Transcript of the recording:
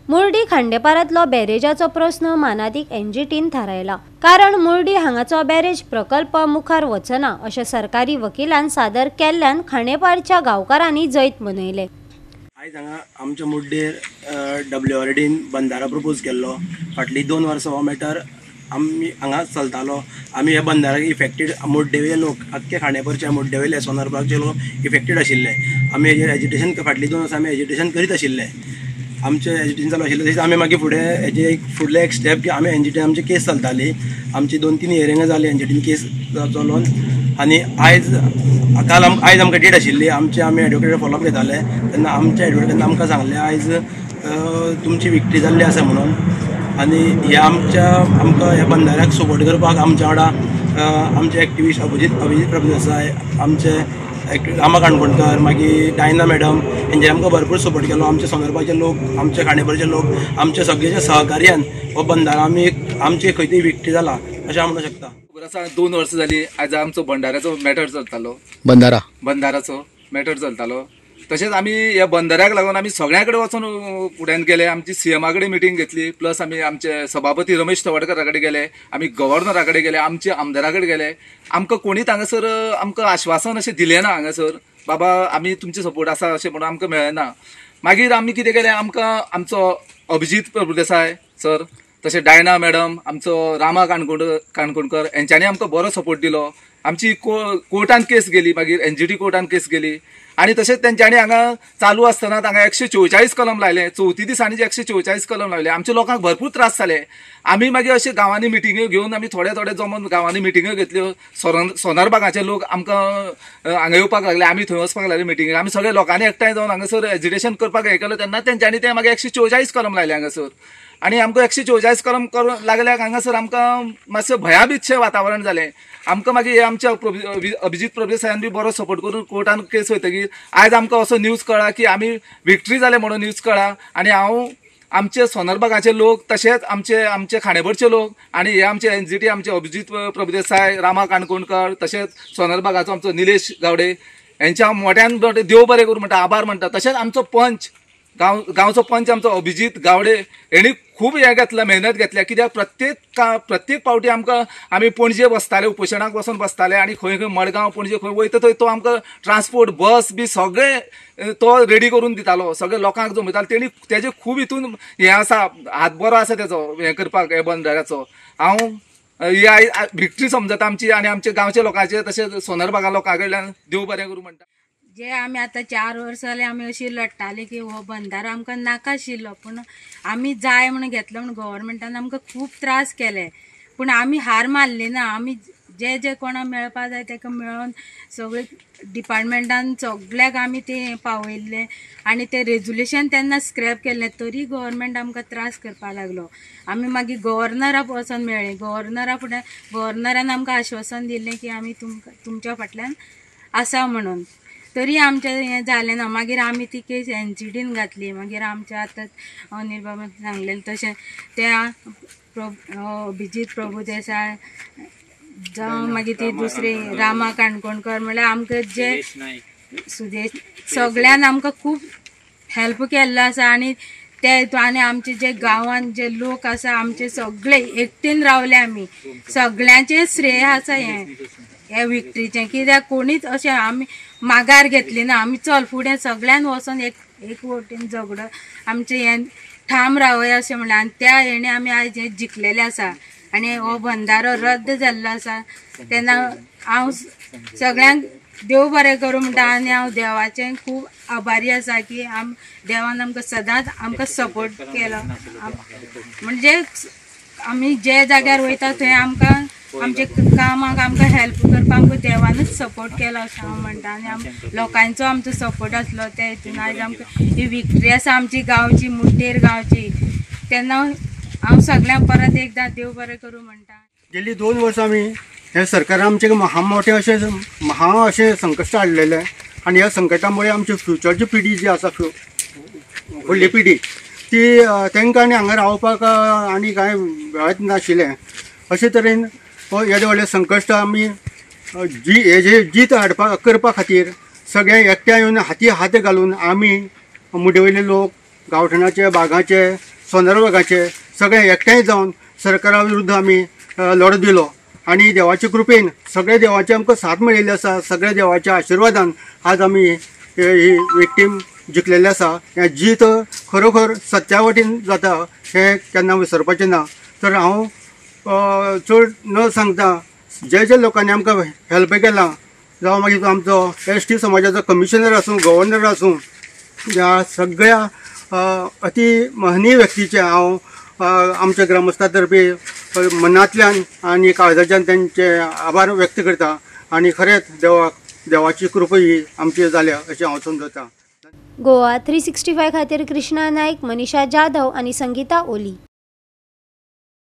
मुर्डी खांडेपारांतलो बॅरेजाचो प्रश्न मानादीक एनजीटीन थारायला, कारण मुर्डी हांगाचो बॅरेज प्रकल्प मुखार वचना अशें सरकारी वकिलान सादर केल्ल्यान खांडेपारच्या गांवकारांनी जैत मनयले। आयज हांगा आमच्या मुड्डेर WRDन बंधारो प्रपोज केल्लो। फाटली 2 वर्सां हो मॅटर आमी हांगा चलतालो। आमी ह्या बंधाराक इफेक्टेड मुड्डेवेले लोक आख्खे खांडेपारच्या मुड्डेवेले सोनारबागचे लोक इफेक्टेड आशिल्ले। आमी हेजेर एजिटेशन फाटली 2 वर्सां आमी एजिटेशन करीत आशिल्ले। आमचे एजिटेशन चालू आशिल्लें तशेंच आमी मागीर फुडें हेजे एक फुडलें एक स्टेप की आमी एनजीटीन आमची केस चलताली। आमची 2-3 हियरिंगां जाली एनजीटीन केस चलोवन, आनी आयज आमकां डेट आशिल्ली। आमी एडवोकेट फॉलोअप घेताले तेन्ना आमच्या एडवोकेटान आमकां सांगलें आयज तुमची विक्ट्री जाल्ली आसा म्हणून, आनी ह्या आमकां ह्या बंधाऱ्याक सपोर्ट करपाक आमच्या वांगडा आमचे एक्टिविस्ट अभिजीत प्रभुदेसाय, आमचे रामा काणकोणकर, मागीर डायना मॅडम हेंचे आमकां भरपूर सपोर्ट केलो। आमचे सोनारबागचे लोक, आमचे खांडेपारचे लोक, आमचे सगळ्यांच्या सहकार्यान हो बंधारो आमची खंय तरी विक्ट्री जाला अशें हांव म्हणूंक शकता। 2 वर्सां जाली आयज आमचो बंधाऱ्याचो मॅटर चलतालो। बंधाराचो मॅटर चलतालो। तशेंच आमी ह्या बंधाऱ्याक लागून आमी सगळ्यां कडेन वचून फुड्यान गेले। आमची सीएमा कडेन मिटींग घेतली, प्लस आमी आमचे सभापती रमेश तवडकरा कडेन गेले, आमी गव्हर्नरा कडेन गेले, आमचे आमदारा कडेन गेले। आमकां कोणीच हांगासर आमकां आश्वासन अशें दिलें ना हांगासर बाबा आमी तुमचे सपोर्ट आसा अशें म्हणून आमकां मेळना। मागीर आमी कितें केलें, आमकां आमचो अभिजीत प्रभुदेसाय सर, तशें डायना मॅडम, आमचो रामा काणकोणकर हेंच्यांनी आमकां बरो सपोर्ट दिलो। आमची कोर्टान केस गेली, मागीर एनजीटी कोर्टान केस गेली, आनी तशेंच तेंच्यांनी हांगा चालू आसतना हांगा 144 कलम लायले। 34 दिसांनी 144 कलम लायले। आमच्या लोकांक भरपूर त्रास जाले। आमी मागीर अशे गांवांनी मिटिंग्यो घेवन आमी थोडे जमोन गांवांनी मिटिंग्यो घेतल्यो। सोनारबागाचे लोक आमकां हांगा येवपाक लागले, आमी थंय वचपाक लागले मिटिंगेक। आमी सगळे लोकांनी एकठांय जावन हांगासर एजिटेशन करपाक हें केलें तेन्ना तेंच्यांनी ते मागीर 144 कलम लायले हांगासर, आनी आमकां 144 कलम करूंक लागल्याक हांगासर आमकां मातशें भयाभीतशें वातावरण जालें। आमकां मागीर आमच्या अभिजीत प्रभुदेसायान बी बरो सपोर्ट करून कोर्टान केस वयतकीर आयज आमकां असो न्यूज कळ्ळा की आमी विक्ट्री जाले म्हणून न्यूज कळ्ळा। आनी हांव आमचे सोनारबागाचे लोक, तशेंच आमचे खांडेपारचे लोक, आनी हे आमचे एनजीटी आमचे अभिजीत प्रभुदेसाय, रामा काणकोणकर, तशेंच सोनारबागाचो आमचो निलेश गावडे हेंच्या मोठ्यान देव बरें करूं म्हणटा, आभार म्हणटा। तशेंच आमचो पंच गांवचो पंच आमचो अभिजीत गावडे हेणी खूब हें घेतला, मेहनत घेतल्या। कित्याक प्रत्येक पावटी आमकां आमी पणजे बसताले, उपोशणाक वचून बसताले, आनी खंय मडगांव पणजे खंय वयता थंय तो आमकां ट्रान्सपोर्ट बस बी सगळे तो रेडी करून दितालो, सगळे लोकांक जमयतालो। तेणी तेजे खूब हितून हें आसा, हात बरो आसा तेजो हें करपाक हे बंधाऱ्याचो। हांव ही विक्ट्री समजता आमची आनी आमच्या गांवच्या लोकांचे, तशेंच सोनारबागा लोकां कडल्यान देव बरें करूं म्हणटा। जे आमी आतां 4 वर्सां जालीं आमी अशी लडटाली की हो बंधारो आमकां नाका आशिल्लो, पूण आमी जाय म्हणून घेतलो म्हणून गव्हर्मेंटान आमकां खूब त्रास केले, पूण आमी हार मारली ना। आमी जे कोणाक मेळपा जाय ताका मेळोन सगळे डिपार्टमेंटान सगळ्याक आमी ते पावयल्ले, आनी ते रेजोल्युशन तेन्ना स्क्रॅप केल्लें, तरी गव्हर्मेंट आमकां त्रास करपाक लागलो। आमी मागीर गव्हर्नराक वचोन मेळ्ळें, गव्हर्नरा फुडें गव्हर्नरान आमकां आश्वासन दिल्लें की आमी तुमच्या फाटल्यान आसा म्हणून, तरी आमचें हें जालें ना। मागीर आमी ती केस एनजीटीन घातली। मागीर आमच्या आतां अनिल बाबान सांगलेलें तशें त्या अभिजीत प्रभुदेसाय जावं मागीर ती दुसरी रामा काणकोणकर म्हळ्यार आमकां जे सुदेश सगळ्यान आमकां खूब हेल्प केल्लो आसा। आनी ते आनी आमचे जे गांवांत जे लोक आसा आमचे सगळे एकटीन रावले आमी, सगळ्यांचें श्रेय आसा हे विक्ट्रीचें। कित्याक कोणीच अशें आमी माघार घेतली ना। आमी चल फुडें सगळ्यान वचोन एक वटेन झगडो आमचें हें ठाम रावया अशें म्हणलें, आनी त्या हेणे आमी आयज हें जिखलेले आसा आनी हो बंधारो रद्द जाल्लो आसा। तेन्ना हांव सगळ्यांक देव बरें करूं म्हणटा, आनी हांव देवाचें खूब आभारी आसा की देवान आमकां सदांच आमकां सपोर्ट केलो। म्हणजे आमी जे जाग्यार वयता थंय आमकां आमचे कामाक आमकां हेल्प करपाक आमकां देवानूच सपोर्ट केलो अशें हांव म्हणटा। आनी लोकांचो आमचो सपोर्ट आसलो त्या हितून आयज आमकां ही विक्ट्री आसा आमची गांवची, मुड्डेर गांवची। तेन्ना हांव सगळ्यांक परत एकदां देव बरें करूं म्हणटा। गेली 2 वर्सां आमी हे सरकारान आमचे मोठे अशें संकश्ट हाडलेले, आनी ह्या संकटामुळे आमची फ्युचरची पिढी जी आसा, फुडली पिढी ती तांकां आनी हांगा रावपाक आनी कांय मेळच नाशिल्लें। अशे तरेन येदे व्हडले संकश्ट आमी हेजे जीत करपा खातीर सगळे एकठांय येवन हाती हात घालून आमी मुड्डेवयले लोक, गांवठणाचे, बागाचे, सोनरबागाचे सगळे एकठांय जावन सरकारा विरुद्ध आमी लढो दिलो आणि देवाच्या कृपेन सगळे देवाचे आमकां साथ मेळिल्ली आसा. सगळ्या देवाच्या आशिर्वादान आज आमी ही विक्टीम जिखलेले आसा. हें जीत खरोखर सत्या वटेन जाता हें केन्ना विसरपाचें ना. तर हांव चड न सांगता जे जे लोकांनी आमकां हेल्प केलां जावं मागीर आमचो ST समाजाचो कमिशनर आसूं गव्हर्नर आसूं ह्या सगळ्या अति महनीय व्यक्तीचे हांव आमच्या ग्रामस्थां तर्फे मनांतल्यान आनी काळजाच्यान तांचे आभार व्यक्त करता. आनी खरेंच देवाची कृपा ही आमची जाल्या अशें हांव समजता. गोवा 365 खातीर कृष्णा नायक, मनीषा जाधव आणि संगीता ओली.